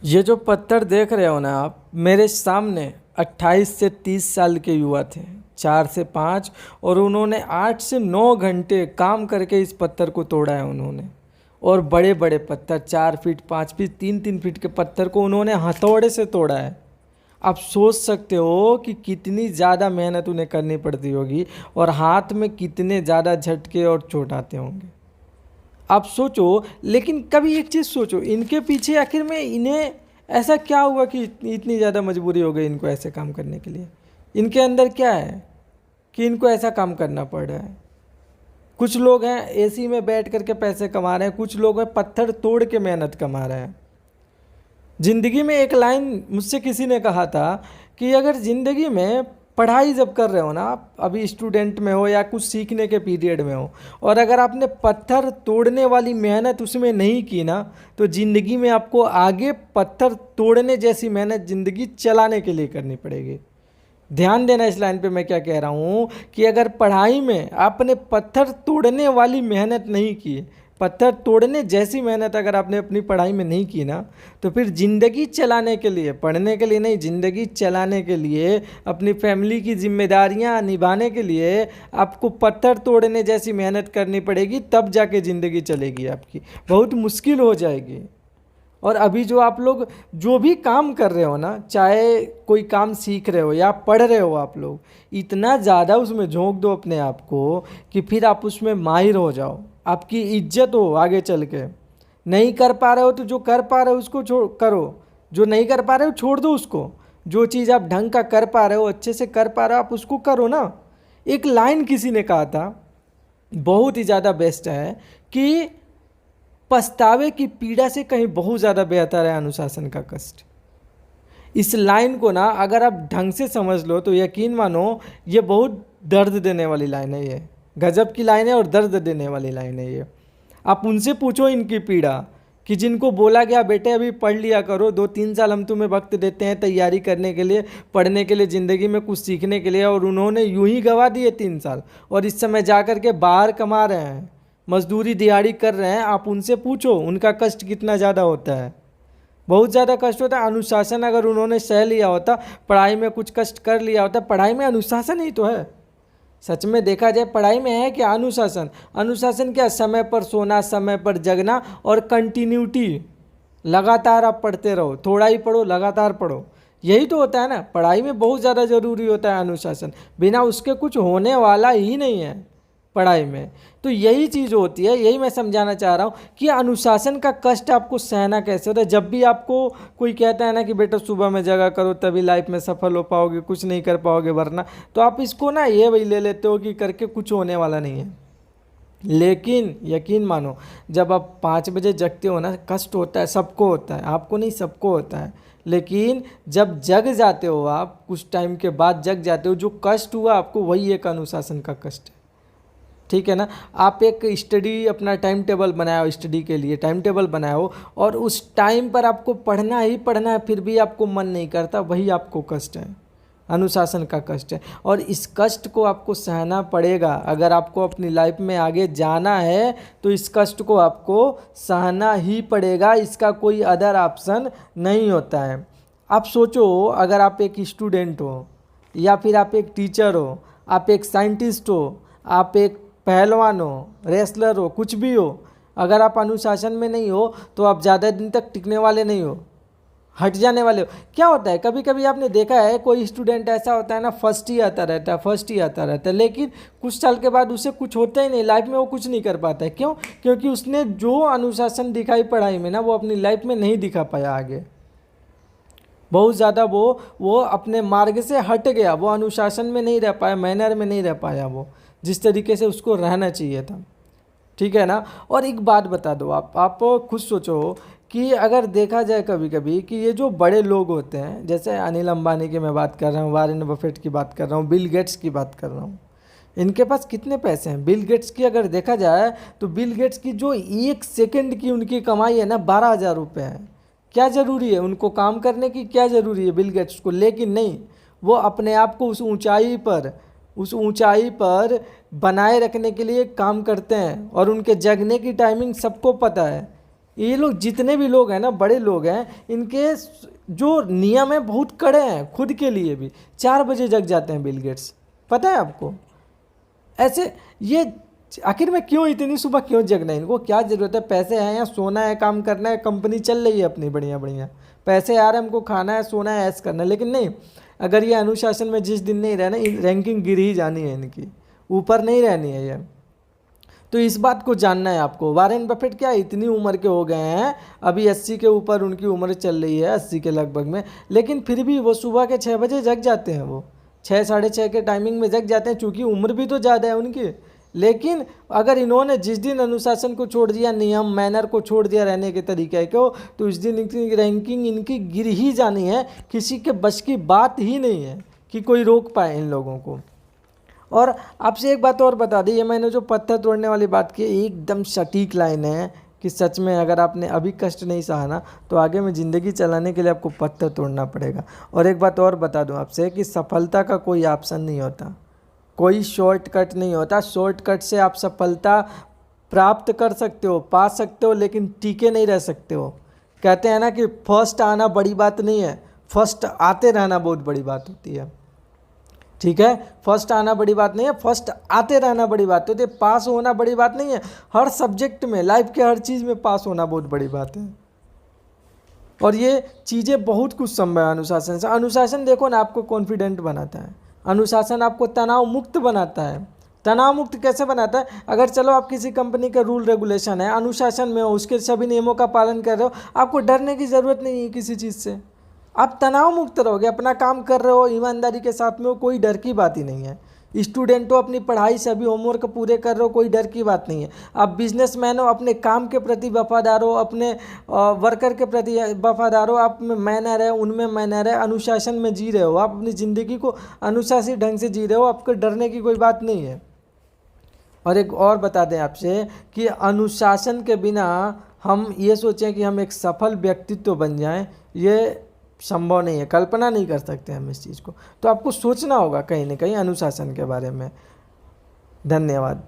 ये जो पत्थर देख रहे हो ना आप, मेरे सामने 28 से 30 साल के युवा थे, 4 से 5, और उन्होंने 8 से 9 घंटे काम करके इस पत्थर को तोड़ा है उन्होंने। और बड़े बड़े पत्थर 4 फीट 5 फीट 3-3 फीट के पत्थर को उन्होंने हथौड़े से तोड़ा है। आप सोच सकते हो कि कितनी ज़्यादा मेहनत उन्हें करनी पड़ती होगी और हाथ में कितने ज़्यादा झटके और चोट आते होंगे। आप सोचो, लेकिन कभी एक चीज़ सोचो, इनके पीछे आखिर में इन्हें ऐसा क्या हुआ कि इतनी ज़्यादा मजबूरी हो गई इनको ऐसे काम करने के लिए? इनके अंदर क्या है कि इनको ऐसा काम करना पड़ रहा है? कुछ लोग हैं एसी में बैठ करके पैसे कमा रहे हैं, कुछ लोग हैं पत्थर तोड़ के मेहनत कमा रहे हैं। ज़िंदगी में एक लाइन मुझसे किसी ने कहा था कि अगर ज़िंदगी में पढ़ाई जब कर रहे हो ना, आप अभी स्टूडेंट में हो या कुछ सीखने के पीरियड में हो, और अगर आपने पत्थर तोड़ने वाली मेहनत उसमें नहीं की ना, तो ज़िंदगी में आपको आगे पत्थर तोड़ने जैसी मेहनत ज़िंदगी चलाने के लिए करनी पड़ेगी। ध्यान देना इस लाइन पे मैं क्या कह रहा हूँ कि अगर पढ़ाई में आपने पत्थर तोड़ने वाली मेहनत नहीं की, पत्थर तोड़ने जैसी मेहनत अगर आपने अपनी पढ़ाई में नहीं की ना, तो फिर ज़िंदगी चलाने के लिए, पढ़ने के लिए नहीं, ज़िंदगी चलाने के लिए, अपनी फैमिली की जिम्मेदारियां निभाने के लिए आपको पत्थर तोड़ने जैसी मेहनत करनी पड़ेगी, तब जाके ज़िंदगी चलेगी आपकी। बहुत मुश्किल हो जाएगी। और अभी जो आप लोग जो भी काम कर रहे हो ना, चाहे कोई काम सीख रहे हो या पढ़ रहे हो, आप लोग इतना ज़्यादा उसमें झोंक दो अपने आप को कि फिर आप उसमें माहिर हो जाओ, आपकी इज्जत हो आगे चल के। नहीं कर पा रहे हो तो जो कर पा रहे हो उसको करो, जो नहीं कर पा रहे हो छोड़ दो उसको। जो चीज़ आप ढंग का कर पा रहे हो, अच्छे से कर पा रहे हो, आप उसको करो ना। एक लाइन किसी ने कहा था, बहुत ही ज़्यादा बेस्ट है, कि पछतावे की पीड़ा से कहीं बहुत ज़्यादा बेहतर है अनुशासन का कष्ट। इस लाइन को ना अगर आप ढंग से समझ लो तो यकीन मानो ये बहुत दर्द देने वाली लाइन है। ये गजब की लाइन है और दर्द देने वाली लाइन है ये। आप उनसे पूछो इनकी पीड़ा, कि जिनको बोला गया बेटे अभी पढ़ लिया करो, 2-3 साल हम तुम्हें वक्त देते हैं तैयारी करने के लिए, पढ़ने के लिए, ज़िंदगी में कुछ सीखने के लिए, और उन्होंने यूं ही गवा दिए 3 साल, और इस समय जा कर के बाहर कमा रहे हैं, मजदूरी दिहाड़ी कर रहे हैं। आप उनसे पूछो उनका कष्ट कितना ज़्यादा होता है। बहुत ज़्यादा कष्ट होता है। अनुशासन अगर उन्होंने सह लिया होता, पढ़ाई में कुछ कष्ट कर लिया होता, पढ़ाई में अनुशासन ही तो है। सच में देखा जाए पढ़ाई में है क्या अनुशासन? अनुशासन क्या? समय पर सोना, समय पर जगना और कंटिन्यूटी। लगातार आप पढ़ते रहो, थोड़ा ही पढ़ो, लगातार पढ़ो, यही तो होता है ना। पढ़ाई में बहुत ज़्यादा ज़रूरी होता है अनुशासन, बिना उसके कुछ होने वाला ही नहीं है पढ़ाई में। तो यही चीज़ होती है, यही मैं समझाना चाह रहा हूँ कि अनुशासन का कष्ट आपको सहना कैसे होता है। जब भी आपको कोई कहता है ना कि बेटा सुबह में जगा करो तभी लाइफ में सफल हो पाओगे, कुछ नहीं कर पाओगे वरना, तो आप इसको ना ये वही ले लेते हो कि करके कुछ होने वाला नहीं है। लेकिन यकीन मानो, जब आप 5 बजे जगते हो ना, कष्ट होता है, सबको होता है, आपको नहीं सबको होता है। लेकिन जब जग जाते हो आप, कुछ टाइम के बाद जग जाते हो, जो कष्ट हुआ आपको वही एक अनुशासन का कष्ट है। ठीक है ना। आप एक स्टडी अपना टाइम टेबल बनाओ, स्टडी के लिए टाइम टेबल बनाओ, और उस टाइम पर आपको पढ़ना ही पढ़ना है, फिर भी आपको मन नहीं करता, वही आपको कष्ट है, अनुशासन का कष्ट है। और इस कष्ट को आपको सहना पड़ेगा। अगर आपको अपनी लाइफ में आगे जाना है तो इस कष्ट को आपको सहना ही पड़ेगा, इसका कोई अदर ऑप्शन नहीं होता है। आप सोचो, अगर आप एक स्टूडेंट हो, या फिर आप एक टीचर हो, आप एक साइंटिस्ट हो, आप एक पहलवान हो, रेसलर हो, कुछ भी हो, अगर आप अनुशासन में नहीं हो तो आप ज़्यादा दिन तक टिकने वाले नहीं हो, हट जाने वाले हो। क्या होता है, कभी कभी आपने देखा है कोई स्टूडेंट ऐसा होता है ना, फर्स्ट ही आता रहता है, फर्स्ट ही आता रहता है, लेकिन कुछ साल के बाद उसे कुछ होता ही नहीं, लाइफ में वो कुछ नहीं कर पाता है। क्यों? क्योंकि उसने जो अनुशासन दिखाई पढ़ाई में ना, वो अपनी लाइफ में नहीं दिखा पाया आगे। बहुत ज़्यादा वो अपने मार्ग से हट गया, वो अनुशासन में नहीं रह पाया, मैनर में नहीं रह पाया वो जिस तरीके से उसको रहना चाहिए था। ठीक है ना। और एक बात बता दो, आप खुद सोचो कि अगर देखा जाए कभी कभी कि ये जो बड़े लोग होते हैं, जैसे अनिल अंबानी की मैं बात कर रहा हूँ, वारेन बफेट की बात कर रहा हूँ, बिल गेट्स की बात कर रहा हूँ, इनके पास कितने पैसे हैं। बिल गेट्स की अगर देखा जाए तो बिल गेट्स की जो 1 सेकंड की उनकी कमाई है ना, 12,000 रुपये है। क्या ज़रूरी है उनको काम करने की, क्या ज़रूरी है बिल गेट्स को? लेकिन नहीं, वो अपने आप को उस ऊंचाई पर बनाए रखने के लिए काम करते हैं, और उनके जगने की टाइमिंग सबको पता है ये लोग जितने भी लोग हैं ना, बड़े लोग हैं, इनके जो नियम है बहुत कड़े हैं, खुद के लिए भी 4 बजे जग जाते हैं बिल गेट्स, पता है आपको। ऐसे ये आखिर में क्यों इतनी सुबह क्यों जगना है, इनको क्या ज़रूरत है, पैसे हैं या सोना है, काम करना है, कंपनी चल रही है अपनी बढ़िया बढ़िया, पैसे आ रहे हैं, हमको खाना है, सोना है, ऐश करना है। लेकिन नहीं, अगर ये अनुशासन में जिस दिन नहीं रहना, रैंकिंग गिर ही जानी है इनकी, ऊपर नहीं रहनी है ये। तो इस बात को जानना है आपको। वॉरेन बफेट क्या इतनी उम्र के हो गए हैं, अभी 80 के ऊपर उनकी उम्र चल रही है, 80 के लगभग में, लेकिन फिर भी वो सुबह के 6 बजे जग जाते हैं, वो 6 साढ़े 6 के टाइमिंग में जग जाते हैं, चूँकि उम्र भी तो ज़्यादा है उनकी। लेकिन अगर इन्होंने जिस दिन अनुशासन को छोड़ दिया, नियम मैनर को छोड़ दिया, रहने के तरीके को, तो उस दिन इनकी रैंकिंग इनकी गिर ही जानी है, किसी के बस की बात ही नहीं है कि कोई रोक पाए इन लोगों को। और आपसे एक बात और बता दी, ये मैंने जो पत्थर तोड़ने वाली बात की, एकदम सटीक लाइन है कि सच में अगर आपने अभी कष्ट नहीं सहा ना, तो आगे में ज़िंदगी चलाने के लिए आपको पत्थर तोड़ना पड़ेगा। और एक बात और बता दूं आपसे कि सफलता का कोई ऑप्शन नहीं होता, कोई शॉर्टकट नहीं होता। शॉर्टकट से आप सफलता प्राप्त कर सकते हो, पा सकते हो, लेकिन टिके नहीं रह सकते हो। कहते हैं ना कि फर्स्ट आना बड़ी बात नहीं है, फर्स्ट आते रहना बहुत बड़ी बात होती है। ठीक है, फर्स्ट आना बड़ी बात नहीं है, फर्स्ट आते रहना बड़ी बात होती है। पास होना बड़ी बात नहीं है, हर सब्जेक्ट में, लाइफ के हर चीज़ में पास होना बहुत बड़ी बात है। और ये चीज़ें बहुत कुछ संभव है अनुशासन से। अनुशासन देखो ना, आपको कॉन्फिडेंट बनाता है, अनुशासन आपको तनाव मुक्त बनाता है। तनाव मुक्त कैसे बनाता है, अगर चलो आप किसी कंपनी का रूल रेगुलेशन है, अनुशासन में हो, उसके सभी नियमों का पालन कर रहे हो, आपको डरने की ज़रूरत नहीं है किसी चीज़ से, आप तनाव मुक्त रहोगे, अपना काम कर रहे हो, ईमानदारी के साथ में हो, कोई डर की बात ही नहीं है। स्टूडेंट हो, अपनी पढ़ाई से अभी होमवर्क पूरे कर रहे हो, कोई डर की बात नहीं है। आप बिजनेसमैन हो, अपने काम के प्रति वफादार हो, अपने वर्कर के प्रति वफादार हो, आप में मैनर है, उनमें मैनर है, अनुशासन में जी रहे हो, आप अपनी ज़िंदगी को अनुशासित ढंग से जी रहे हो, आपको डरने की कोई बात नहीं है। और एक और बता दें आपसे कि अनुशासन के बिना हम ये सोचें कि हम एक सफल व्यक्तित्व बन जाएं, ये संभव नहीं है, कल्पना नहीं कर सकते हम इस चीज़ को। तो आपको सोचना होगा कहीं ना कहीं अनुशासन के बारे में। धन्यवाद।